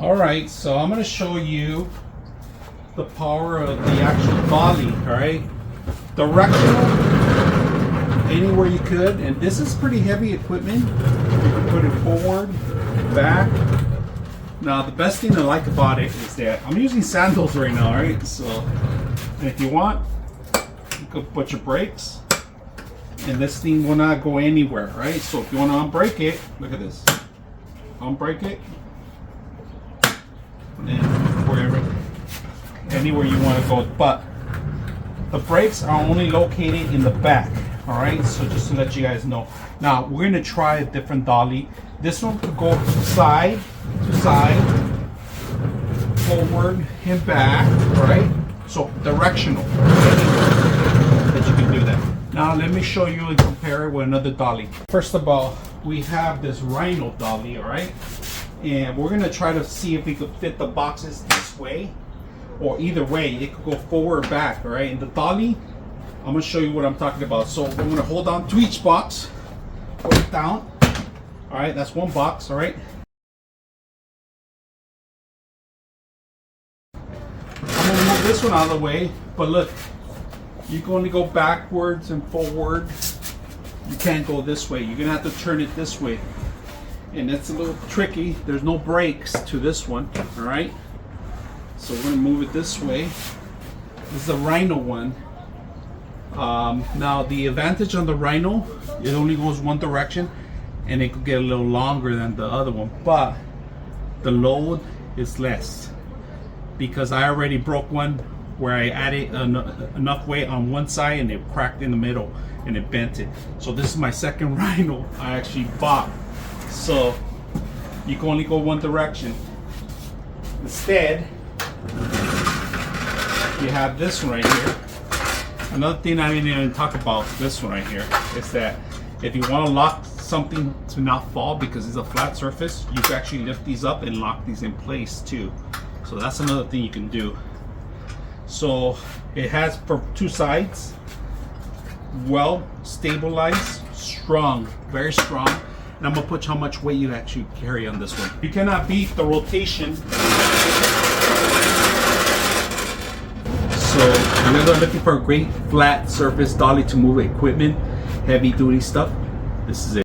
Alright, so I'm going to show you the power of the actual dolly. Alright, directional, anywhere you could, and this is pretty heavy equipment. You can put it forward, back. Now the best thing I like about it is that I'm using sandals right now, right? So, and if you want, you could put your brakes, and this thing will not go anywhere, right? So if you want to unbrake it, look at this. Unbrake it, and wherever, anywhere you want to go. But the brakes are only located in the back. All right, so just to let you guys know. Now we're gonna try a different dolly. This one could go side to side, forward and back, right? So directional, that you can do that. Now let me show you and compare it with another dolly. First of all, we have this Rhino dolly, all right? And we're gonna try to see if we could fit the boxes this way, or either way, it could go forward or back, all right? And the dolly, I'm gonna show you what I'm talking about. So we're gonna hold on to each box, put it down. All right, that's one box, all right? I'm gonna move this one out of the way, but look, you can only go backwards and forward. You can't go this way. You're gonna have to turn it this way. And that's a little tricky. There's no brakes to this one, all right? So we're gonna move it this way. This is the Rhino one. Now the advantage on the Rhino, it only goes one direction, and it could get a little longer than the other one, but the load is less because I already broke one where I added enough weight on one side and it cracked in the middle and it bent it. So this is my second Rhino I actually bought. So you can only go one direction. Instead, you have this one right here. Another thing I didn't even talk about, this one right here, is that if you want to lock something to not fall because it's a flat surface, you can actually lift these up and lock these in place too. So that's another thing you can do. So it has for two sides, well stabilized, strong, very strong. And I'm gonna put how much weight you actually carry on this one. You cannot beat the rotation. So if you're looking for a great flat surface dolly to move equipment, heavy duty stuff, this is it.